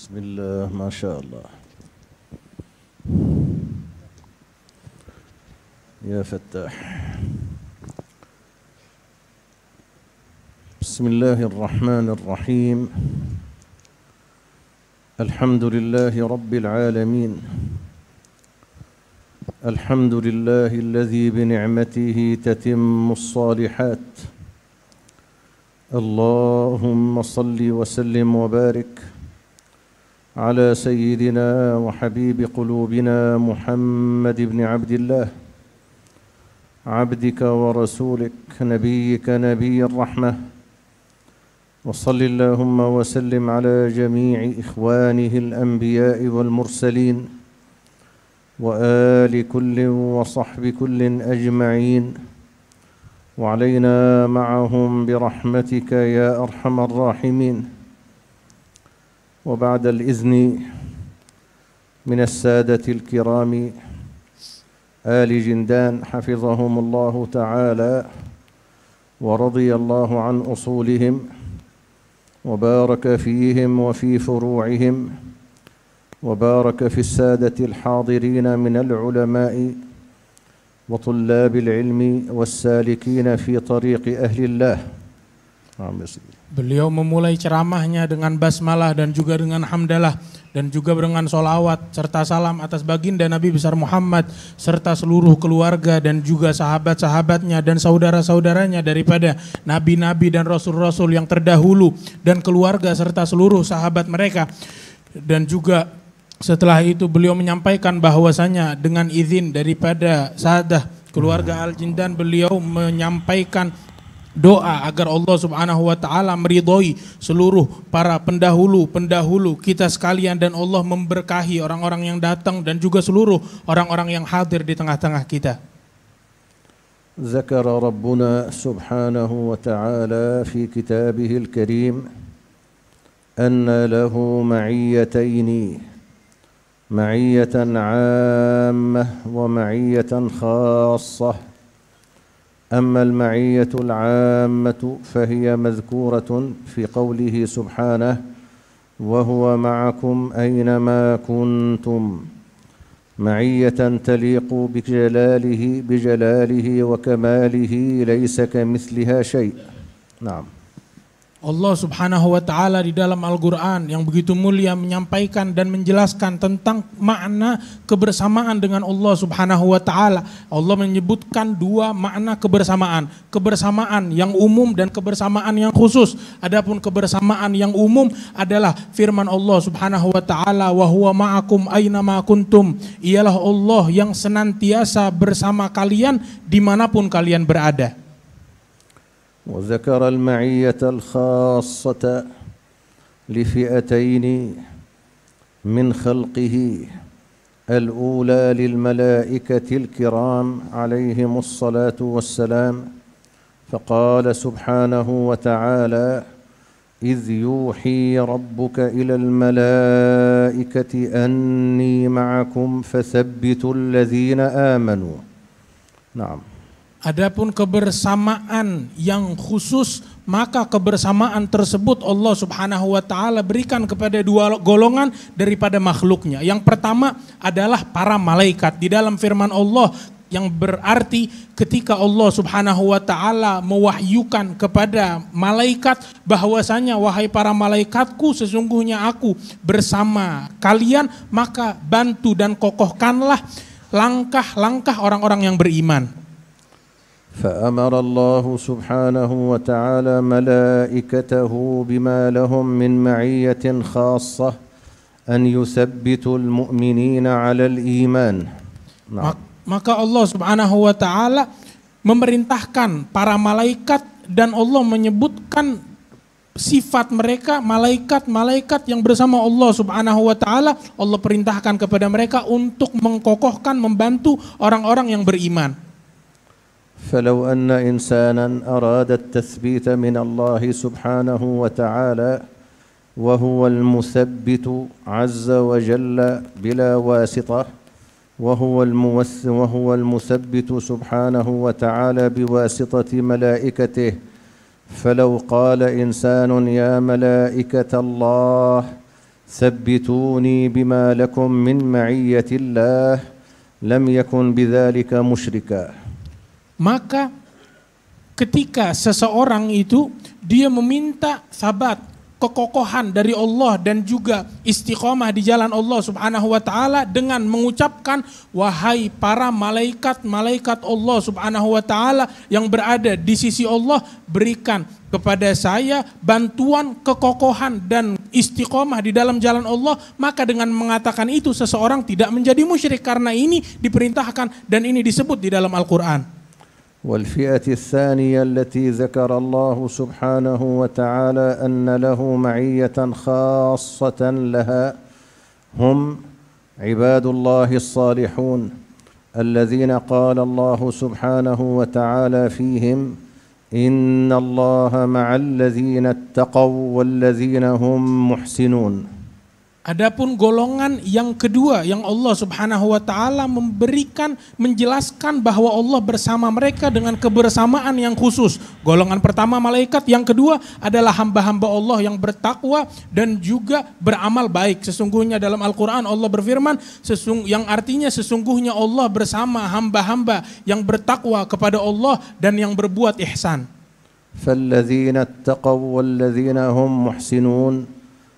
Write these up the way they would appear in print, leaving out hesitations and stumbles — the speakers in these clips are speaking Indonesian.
بسم الله ما شاء الله يا فتاح. بسم الله الرحمن الرحيم. الحمد لله رب العالمين. الحمد لله الذي بنعمته تتم الصالحات. اللهم صل وسلم وبارك على سيدنا وحبيب قلوبنا محمد بن عبد الله عبدك ورسولك نبيك نبي الرحمة، وصل اللهم وسلم على جميع إخوانه الأنبياء والمرسلين وآل كل وصحب كل أجمعين، وعلينا معهم برحمتك يا أرحم الراحمين. وبعد الإذن من السادة الكرام آل جندان حفظهم الله تعالى ورضي الله عن أصولهم وبارك فيهم وفي فروعهم، وبارك في السادة الحاضرين من العلماء وطلاب العلم والسالكين في طريق أهل الله. Beliau memulai ceramahnya dengan basmalah dan juga dengan hamdalah dan juga dengan sholawat serta salam atas baginda Nabi besar Muhammad serta seluruh keluarga dan juga sahabat-sahabatnya dan saudara-saudaranya daripada nabi-nabi dan rasul-rasul yang terdahulu dan keluarga serta seluruh sahabat mereka. Dan juga setelah itu beliau menyampaikan bahwasanya dengan izin daripada sahadah keluarga Al-Jindan, beliau menyampaikan doa agar Allah Subhanahu wa taala meridhoi seluruh para pendahulu kita sekalian dan Allah memberkahi orang-orang yang datang dan juga seluruh orang-orang yang hadir di tengah-tengah kita. ذكر ربنا سبحانه وتعالى في كتابه الكريم أن له معيتين، معية عامة ومعية خاصة. أما المعية العامة فهي مذكورة في قوله سبحانه وهو معكم أينما كنتم، معية تليق بجلاله وكماله ليس كمثلها شيء. نعم. Allah Subhanahu wa taala di dalam Al-Qur'an yang begitu mulia menyampaikan dan menjelaskan tentang makna kebersamaan dengan Allah Subhanahu wa taala. Allah menyebutkan dua makna kebersamaan, kebersamaan yang umum dan kebersamaan yang khusus. Adapun kebersamaan yang umum adalah firman Allah Subhanahu wa taala, wa huwa ma'akum aynama kuntum. Ialah Allah yang senantiasa bersama kalian dimanapun kalian berada. وذكر المعية الخاصة لفئتين من خلقه، الأولى للملائكة الكرام عليهم الصلاة والسلام، فقال سبحانه وتعالى إذ يوحي ربك إلى الملائكة أني معكم فثبتوا الذين آمنوا. نعم. Adapun kebersamaan yang khusus, maka kebersamaan tersebut Allah Subhanahu wa taala berikan kepada dua golongan daripada makhluknya. Yang pertama adalah para malaikat di dalam firman Allah yang berarti ketika Allah Subhanahu wa taala mewahyukan kepada malaikat bahwasanya wahai para malaikatku, sesungguhnya aku bersama kalian, maka bantu dan kokohkanlah langkah-langkah orang-orang yang beriman. فأمر الله سبحانه وتعالى ملائكته بما لهم من معية خاصة أن يثبتوا المؤمنين على الإيمان. Maka Allah Subhanahu wa taala memerintahkan para malaikat dan Allah menyebutkan sifat mereka, malaikat-malaikat yang bersama Allah Subhanahu wa taala. Allah perintahkan kepada mereka untuk mengkokohkan, membantu orang-orang yang beriman. فلو أن إنسانا أراد التثبيت من الله سبحانه وتعالى وهو المثبت عز وجل بلا واسطة وهو المثبت سبحانه وتعالى بواسطة ملائكته، فلو قال إنسان يا ملائكة الله ثبتوني بما لكم من معية الله لم يكن بذلك مشركا. Maka ketika seseorang itu dia meminta sabat, kekokohan dari Allah dan juga istiqomah di jalan Allah Subhanahu wa taala dengan mengucapkan, wahai para malaikat-malaikat Allah Subhanahu wa taala yang berada di sisi Allah, berikan kepada saya bantuan, kekokohan dan istiqomah di dalam jalan Allah. Maka dengan mengatakan itu seseorang tidak menjadi musyrik karena ini diperintahkan dan ini disebut di dalam Al-Qur'an. والفئة الثانية التي ذكر الله سبحانه وتعالى أن له معية خاصة لها هم عباد الله الصالحون الذين قال الله سبحانه وتعالى فيهم إن الله مع الذين اتقوا والذين هم محسنون. Adapun golongan yang kedua yang Allah Subhanahu wa taala menjelaskan bahwa Allah bersama mereka dengan kebersamaan yang khusus. Golongan pertama malaikat, yang kedua adalah hamba-hamba Allah yang bertakwa dan juga beramal baik. Sesungguhnya dalam Al-Qur'an Allah berfirman yang artinya sesungguhnya Allah bersama hamba-hamba yang bertakwa kepada Allah dan yang berbuat ihsan. فالذين اتقوا والذين هم محسنون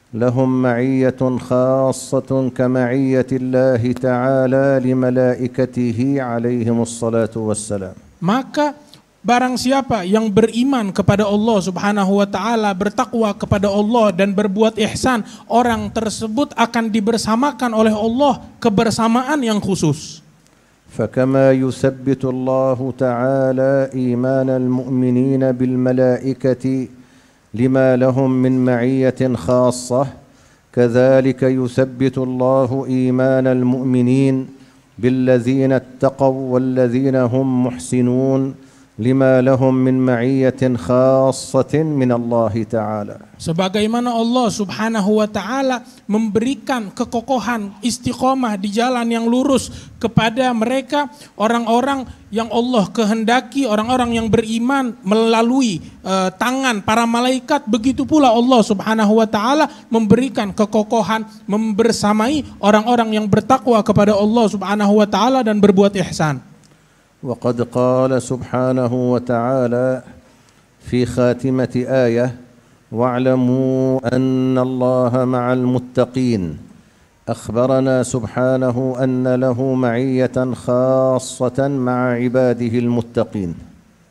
لهم معية خاصة كمعية الله تعالى لملائكته عليهم الصلاة والسلام. Maka barang siapa yang beriman kepada Allah Subhanahu wa taala, bertakwa kepada Allah dan berbuat ihsan, orang tersebut akan dibersamakan oleh Allah kebersamaan yang khusus. فكما يثبت الله تعالى إيمان المؤمنين بالملائكة لما لهم من معية خاصة كذلك يثبت الله إيمان المؤمنين بالذين اتقوا والذين هم محسنون لما لهم من معية خاصة من الله تعالى. Sebagaimana Allah Subhanahu wa taala memberikan kekokohan istiqomah di jalan yang lurus kepada mereka orang-orang yang Allah kehendaki, orang-orang yang beriman melalui tangan para malaikat, begitu pula Allah Subhanahu wa taala memberikan kekokohan membersamai orang-orang yang bertakwa kepada Allah Subhanahu wa taala dan berbuat ihsan. وقد قال سبحانه وتعالى في خاتمة آية واعلموا أن الله مع المتقين. أخبرنا سبحانه أن له معية خاصة مع عباده المتقين.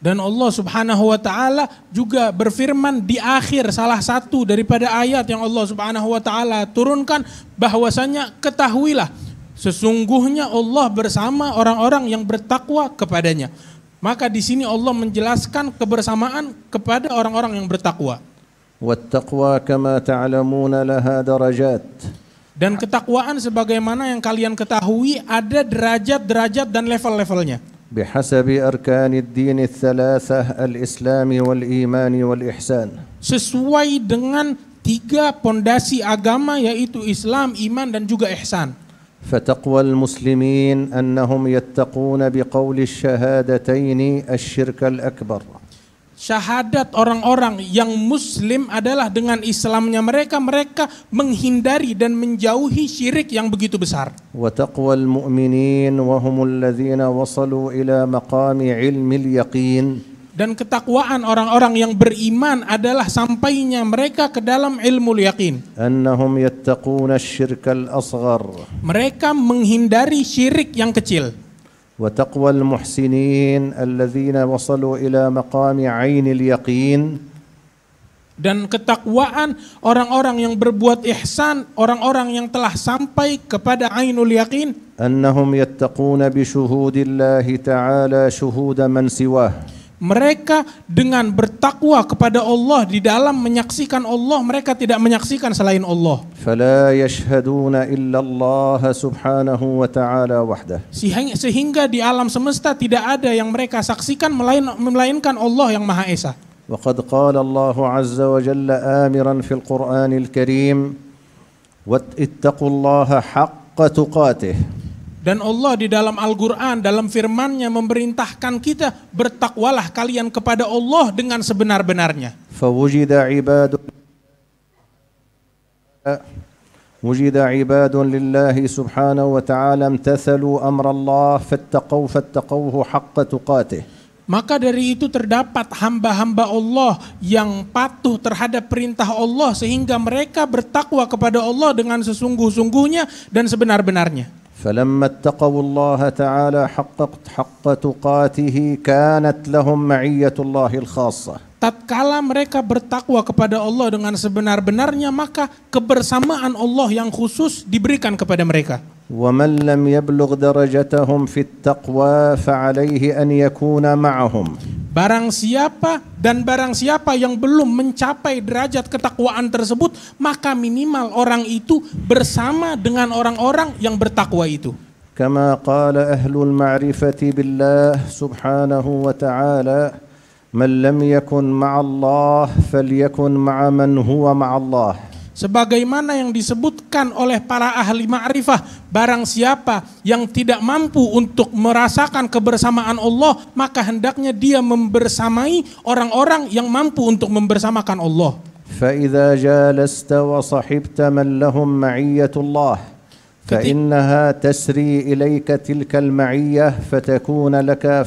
Dan Allah Subhanahu wa taala juga berfirman di akhir salah satu daripada ayat yang Allah Subhanahu wa taala turunkan bahwasanya ketahuilah sesungguhnya Allah bersama orang-orang yang bertakwa kepadanya. Maka di sini Allah menjelaskan kebersamaan kepada orang-orang yang bertakwa. والتقوى كما تعلمون لها درجات. Dan ketakwaan sebagaimana yang kalian ketahui ada derajat-derajat dan level-levelnya. بحسب أركان الدين الثلاثة الإسلام والإيمان والإحسان. Sesuai dengan 3 pondasi agama yaitu Islam, iman dan juga ihsan. فتقوى المسلمين أنهم يتقون بقول الشهادتين الشرك الأكبر. Syahadat orang-orang yang muslim adalah dengan Islamnya mereka menghindari dan menjauhi syirik yang begitu besar. وتقوى المؤمنين وهم الذين وصلوا إلى مقام علم اليقين. Dan ketakwaan orang-orang yang beriman adalah sampainya mereka ke dalam ilmu yakin. أنهم يتقون الشرك الأصغر. Mereka menghindari syirik yang kecil. وتقوى المحسنين الذين وصلوا إلى مقام عين اليقين. Dan ketakwaan orang-orang yang berbuat ihsan, orang-orang yang telah sampai kepada ainul yakin. أنهم يتقون بشهود الله تعالى شهود من سواه. Mereka dengan bertakwa kepada Allah di dalam menyaksikan Allah, mereka tidak menyaksikan selain Allah. فلا يشهدون إلا الله سبحانه وتعالى وحده. Sehingga di alam semesta tidak ada yang mereka saksikan melainkan Allah yang Maha Esa. وقد قال الله عز وجل آمرا في القرآن الكريم واتقوا الله حق تقاته. Dan Allah di dalam Al-Quran, dalam firman-Nya memerintahkan kita, bertakwalah kalian kepada Allah dengan sebenar-benarnya. فوجد عباد وجد عباد لله سبحانه وتعالى امتثلوا أمر الله فاتقوه حق تقاته. Maka dari itu terdapat hamba-hamba Allah yang patuh terhadap perintah Allah sehingga mereka bertakwa kepada Allah dengan sesungguh-sungguhnya dan sebenar-benarnya. فلما اتقوا الله تعالى حق تقاته كانت لهم معية الله الخاصة. Tatkala mereka bertakwa kepada Allah dengan sebenar-benarnya, maka kebersamaan Allah yang khusus diberikan kepada mereka. ومن لم يبلغ درجتهم في التقوى فعليه أن يكون معهم. Barang siapa yang belum mencapai derajat ketakwaan tersebut, maka minimal orang itu bersama dengan orang-orang yang bertakwa itu. كما قال أهل المعرفة بالله سبحانه وتعالى من لم يكن مع الله فليكن مع من هو مع الله. Sebagaimana yang disebutkan oleh para ahli ma'rifah, barang siapa yang tidak mampu untuk merasakan kebersamaan Allah, maka hendaknya dia membersamai orang-orang yang mampu untuk membersamakan Allah. فإذا جالست وصحبت من لهم معية الله فإنها تسري إليك تلك المعية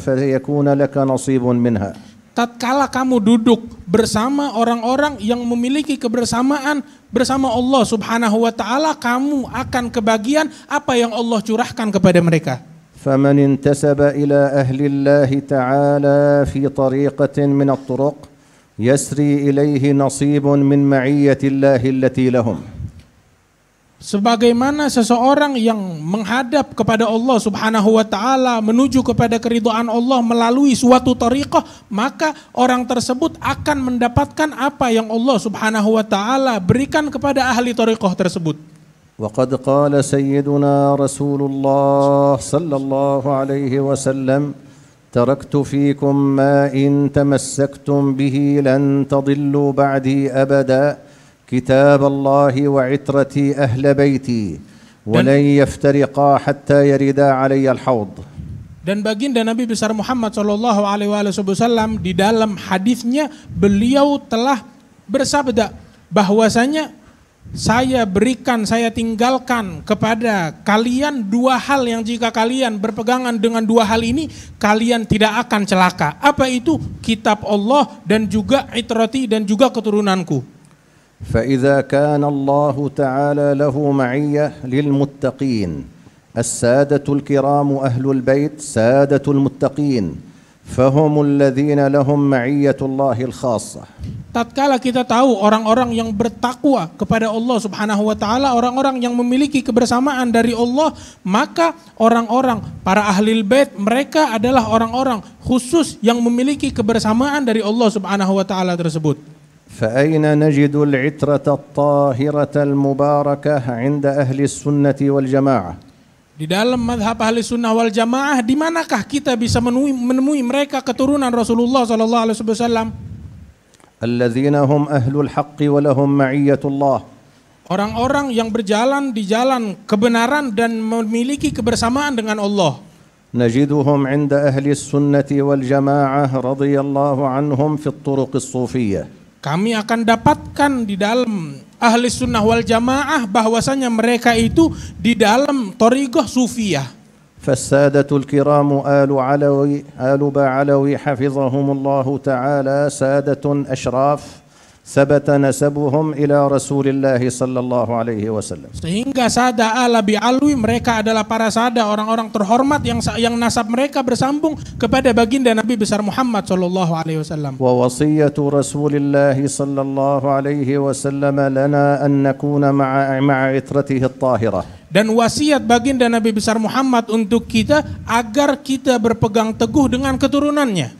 فيكون لك نصيب منها. Tatkala kamu duduk bersama orang-orang yang memiliki kebersamaan bersama Allah Subhanahu wa taala, kamu akan kebagian apa yang Allah curahkan kepada mereka. فمن انتسب إلى أهل الله تعالى في طريقة من الطرق يسري إليه نصيب من معية الله التي لهم. Sebagaimana seseorang yang menghadap kepada Allah Subhanahu wa taala menuju kepada keridhaan Allah melalui suatu thariqah, maka orang tersebut akan mendapatkan apa yang Allah Subhanahu wa taala berikan kepada ahli thariqah tersebut. وقد قال سيدنا رسول الله صلى الله عليه وسلم تركت فيكم ما إن تمسكتم به لن تضلوا بعدي أبدا كتاب الله وعترتي أهل بيتي ولن يفترقا حتى يردا علي الحوض. Dan baginda Nabi besar Muhammad sallallahu alaihi wasallam di dalam hadisnya beliau telah bersabda bahwasanya saya tinggalkan kepada kalian dua hal yang jika kalian berpegangan dengan dua hal ini kalian tidak akan celaka. Apa itu? Kitab Allah dan juga itrati dan juga keturunanku. فإذا كان الله تعالى له معية للمتقين السادة الكرام أهل البيت سادة المتقين فهم الذين لهم معية الله الخاصة. Tatkala kita tahu orang-orang yang bertakwa kepada Allah Subhanahu wa taala, orang-orang yang memiliki kebersamaan dari Allah, maka orang-orang para ahli bait mereka adalah orang-orang khusus yang memiliki kebersamaan dari Allah Subhanahu wa taala tersebut. فأين نجد العترة الطاهرة المباركة عند أهل السنة والجماعة؟ Di dalam mazhab ahli sunnah wal jamaah, di manakah kita bisa menemui mereka keturunan Rasulullah sallallahu alaihi wasallam? الذين هم أهل الحق ولهم معية الله. Orang-orang yang berjalan di jalan kebenaran dan memiliki kebersamaan dengan Allah. نجدهم عند أهل السنة والجماعة رضي الله عنهم في الطرق الصوفية. Kami akan dapatkan di dalam ahli sunnah wal jamaah bahwasanya mereka itu di dalam thariqah sufiyah. فالسادة الكرام آل بعلوي حفظهم الله تعالى سادة أشراف ثبت نسبهم إلى رسول الله صلى الله عليه وسلم. Sehingga sada ala bi'alwi mereka adalah para sada orang-orang terhormat yang nasab mereka bersambung kepada baginda Nabi besar Muhammad sallallahu alaihi wasallam. ووصية رسول الله صلى الله عليه وسلم لنا أن نكون مع عترته الطاهرة. Dan wasiat baginda Nabi besar Muhammad untuk kita agar kita berpegang teguh dengan keturunannya.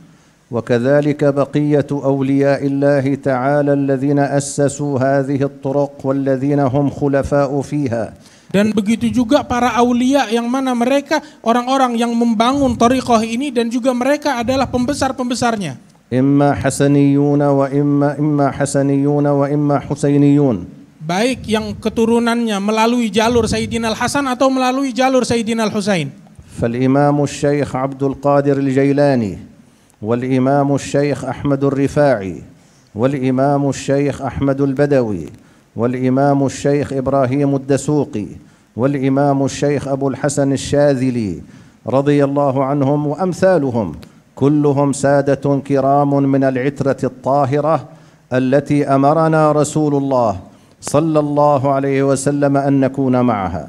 وكذلك بقية أولياء الله تعالى الذين أسسوا هذه الطرق والذين هم خلفاء فيها. Dan begitu juga para aulia yang mana mereka orang-orang yang membangun thariqah ini dan juga mereka adalah pembesar-pembesarnya. إما حسنيون وإما حسينيون. Baik yang keturunannya melalui jalur Sayyidina Al-Hasan atau melalui jalur Sayyidina Al-Husain. فالإمام الشيخ عبد القادر الجيلاني والإمام الشيخ أحمد الرفاعي والإمام الشيخ أحمد البدوي والإمام الشيخ إبراهيم الدسوقي والإمام الشيخ أبو الحسن الشاذلي رضي الله عنهم وأمثالهم كلهم سادة كرام من العترة الطاهرة التي أمرنا رسول الله صلى الله عليه وسلم أن نكون معها.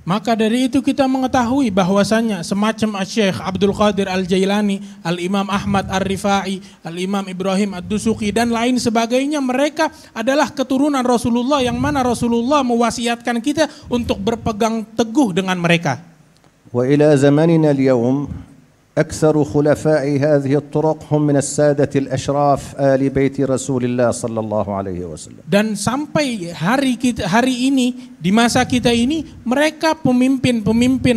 Maka dari itu kita mengetahui bahwasanya semacam Syekh Abdul Qadir Al-Jailani, Al-Imam Ahmad Ar-Rifai, Al-Imam Ibrahim Ad-Dusuki dan lain sebagainya, mereka adalah keturunan Rasulullah yang mana Rasulullah mewasiatkan kita untuk berpegang teguh dengan mereka. Wa ila zamanina al-yawm أكثر خلفاء هذه الطرق هم من السادة الأشراف آل بيت رسول الله صلى الله عليه وسلم. Dan sampai hari ini di masa kita ini mereka pemimpin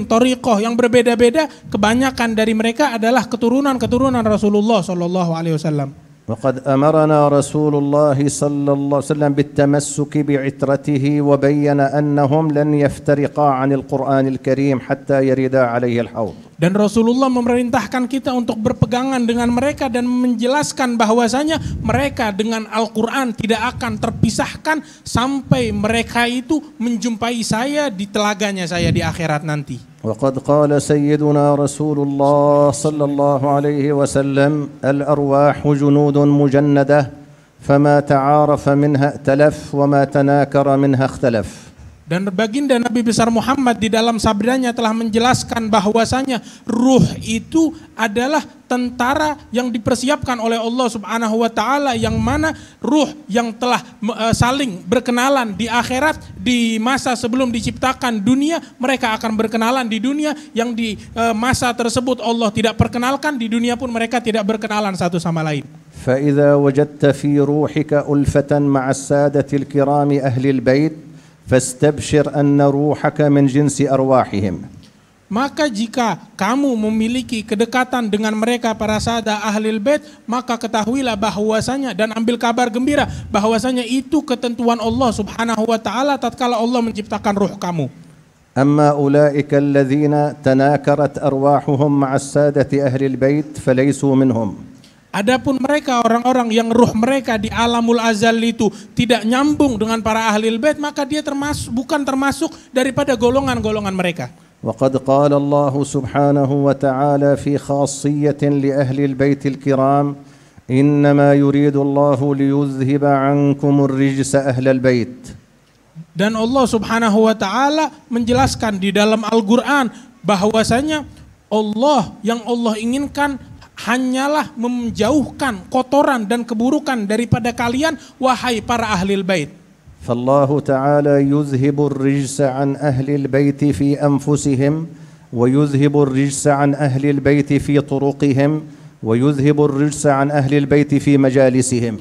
thariqah yang berbeda-beda, kebanyakan dari mereka adalah keturunan Rasulullah sallallahu alaihi wasallam. وقد أمرنا رسول الله صلى الله عليه وسلم بالتمسك بعترته وبين أنهم لن يفترقا عن القرآن الكريم حتى يردا عليه الحوض. Dan Rasulullah memerintahkan kita untuk berpegangan dengan mereka dan menjelaskan bahwasanya mereka dengan Al-Quran tidak akan terpisahkan sampai mereka itu menjumpai saya di telaganya saya di akhirat nanti. وقد قال سيدنا رسول الله صلى الله عليه وسلم الأرواح جنود مجندة فما تعارف منها ائتلف وما تناكر منها اختلف. Dan baginda Nabi besar Muhammad di dalam sabdanya telah menjelaskan bahwasanya ruh itu adalah tentara yang dipersiapkan oleh Allah Subhanahu wa taala, yang mana ruh yang telah saling berkenalan di akhirat di masa sebelum diciptakan dunia, mereka akan berkenalan di dunia, yang di masa tersebut Allah tidak perkenalkan, di dunia pun mereka tidak berkenalan satu sama lain. فإذا وجدت في روحك ألفة مع السادة الكرام أهل البيت فاستبشر أن روحك من جنس أرواحهم. Maka jika kamu memiliki kedekatan dengan mereka para sahabat Ahlul Bait, maka ketahuilah bahwasanya dan ambil kabar gembira bahwasanya itu ketentuan Allah Subhanahu wa taala tatkala Allah menciptakan ruh kamu. أما أولئك الذين تناكرت أرواحهم مع السادة أهل البيت فليسوا منهم. Adapun mereka orang-orang yang ruh mereka di alamul azal itu tidak nyambung dengan para ahlul bait, maka dia bukan termasuk daripada golongan-golongan mereka. وقد قال الله سبحانه وتعالى في خاصية لأهل البيت الكرام إنما يريد الله ليذهب عنكم الرجس أهل البيت. Dan Allah Subhanahu wa taala menjelaskan di dalam Al-Qur'an bahwasanya Allah inginkan hanyalah menjauhkan kotoran dan keburukan daripada kalian wahai para ahlil bait. فالله تعالى يذهب الرجس عن أهل البيت في أنفسهم ويذهب الرجس عن أهل البيت في طرقهم ويذهب الرجس عن أهل البيت في مجالسهم.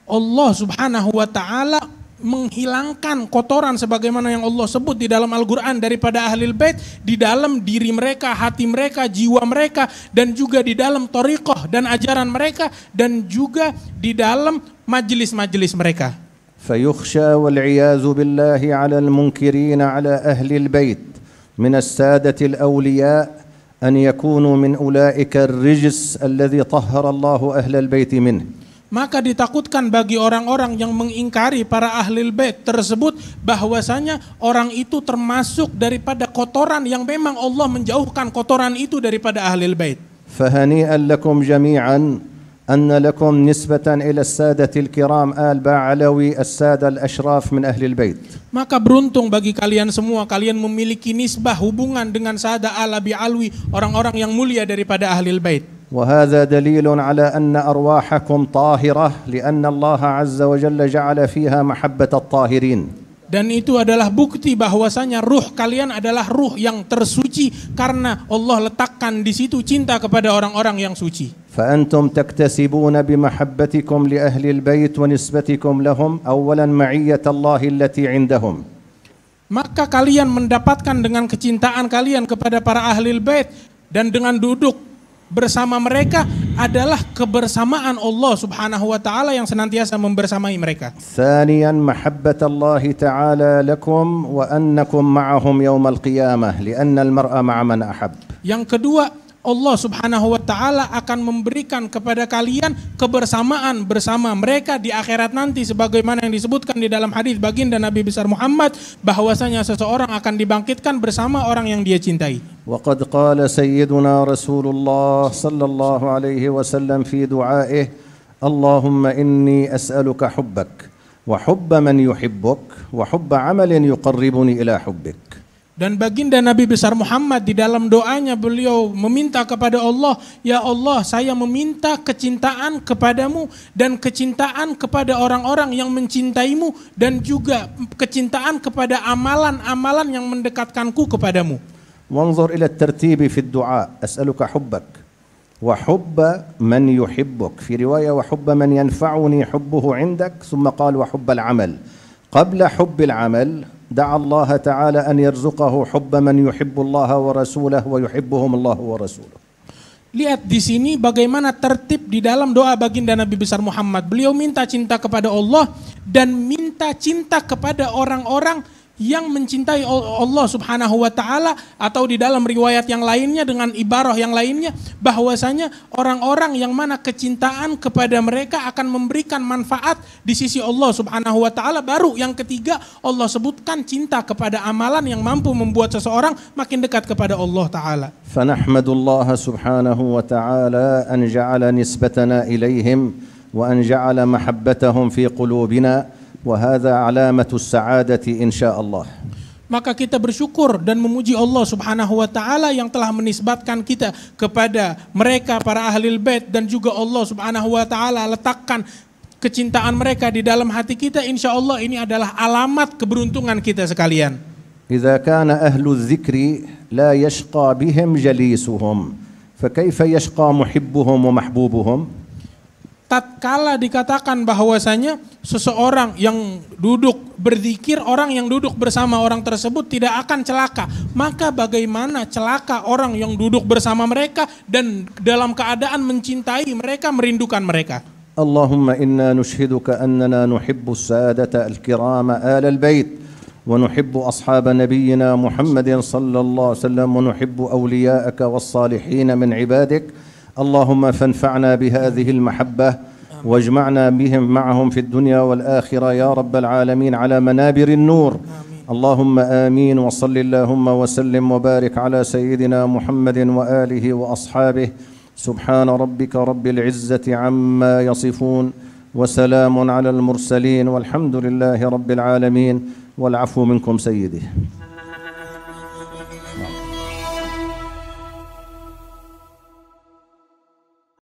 Allah Subhanahu wa taala menghilangkan kotoran sebagaimana yang Allah sebut di dalam Al-Quran daripada ahlul bait di dalam diri mereka, hati mereka, jiwa mereka, dan juga di dalam thariqah dan ajaran mereka, dan juga di dalam majelis-majelis mereka. فيخشى والعياذ بالله على المنكرين على أهل البيت من السادة الأولياء أن يكونوا من أولئك الرجس الذي طهر الله أهل البيت منه. Maka ditakutkan bagi orang-orang yang mengingkari para ahlul bait tersebut bahwasanya orang itu termasuk daripada kotoran yang memang Allah menjauhkan kotoran itu daripada ahlul bait. فهنيئا لكم جميعا أن لكم نسبة إلى السادة الكرام آل باعلوي السادة الأشراف من أهل البيت. Maka beruntung bagi kalian semua, kalian memiliki nisbah hubungan dengan sahabat Al-Abi Alwi, orang-orang yang mulia daripada ahlul bait. وهذا دليل على أن أرواحكم طاهرة لأن الله عز وجل جعل فيها محبة الطاهرين. Dan itu adalah bukti bahwasanya ruh kalian adalah ruh yang tersuci karena Allah letakkan di situ cinta kepada orang-orang yang suci. فأنتم تكتسبون بمحبتكم لأهل البيت ونسبتكم لهم أولا معية الله التي عندهم. Maka kalian mendapatkan dengan kecintaan kalian kepada para ahlul bait dan dengan duduk bersama mereka adalah kebersamaan Allah Subhanahu wa taala yang senantiasa membersamai mereka. ثانيا محبة الله تعالى لكم وأنكم معهم يوم القيامة لأن المرء مع من أحب. Yang kedua, Allah Subhanahu wa taala akan memberikan kepada kalian kebersamaan bersama mereka di akhirat nanti, sebagaimana yang disebutkan di dalam hadis baginda Nabi besar Muhammad bahwasanya seseorang akan dibangkitkan bersama orang yang dia cintai. وقد قال سيدنا رسول الله صلى الله عليه وسلم في دعائه اللهم إني أسألك حبك وحب من يحبك وحب عمل يقربني إلى حبك. Dan baginda Nabi besar Muhammad di dalam doanya beliau meminta kepada Allah, ya Allah, saya meminta kecintaan kepadamu dan kecintaan kepada orang-orang yang mencintaimu dan juga kecintaan kepada amalan-amalan yang mendekatkanku kepadamu. وانظر إلى الترتيب في الدعاء أسألك حبك وحب من يحبك، في رواية وحب من ينفعني حبه عندك، ثم قال وحب العمل. قبل حب العمل دعا الله تعالى أن يرزقه حب من يحب الله ورسوله ويحبهم الله ورسوله. Lihat di sini bagaimana tertib di dalam doa baginda Nabi besar Muhammad. Beliau minta cinta kepada Allah dan minta cinta kepada orang-orang yang mencintai Allah Subhanahu wa taala, atau di dalam riwayat yang lainnya dengan ibarah yang lainnya bahwasanya orang-orang yang mana kecintaan kepada mereka akan memberikan manfaat di sisi Allah Subhanahu wa taala. Baru yang ketiga Allah sebutkan cinta kepada amalan yang mampu membuat seseorang makin dekat kepada Allah taala. فنحمد الله سبحانه وتعالى أن جعل نسبتنا إليهم وأن جعل محبتهم في قلوبنا وهذا علامة السعادة إن شاء الله. Maka kita bersyukur dan memuji Allah Subhanahu wa taala yang telah menisbatkan kita kepada mereka para ahlul bait, dan juga Allah Subhanahu wa taala letakkan kecintaan mereka di dalam hati kita. Insyaallah ini adalah alamat keberuntungan kita sekalian. إذا كان أهل الذكر لا يشقى بهم جليسهم فكيف يشقى محبهم ومحبوبهم؟ Tatkala dikatakan bahwasanya seseorang yang duduk berzikir, orang yang duduk bersama orang tersebut tidak akan celaka, maka bagaimana celaka orang yang duduk bersama mereka dan dalam keadaan mencintai mereka, merindukan mereka. اللهم إنا نشهدك أننا نحب السادة الكرام آل البيت ونحب أصحاب نبينا محمد صلى الله عليه وسلم ونحب أولياءك والصالحين من عبادك. اللهم فانفعنا بهذه المحبة واجمعنا بهم معهم في الدنيا والآخرة يا رب العالمين على منابر النور. اللهم آمين. وصل اللهم وسلم وبارك على سيدنا محمد وآله وأصحابه. سبحان ربك رب العزة عما يصفون وسلام على المرسلين والحمد لله رب العالمين والعفو منكم سيدي.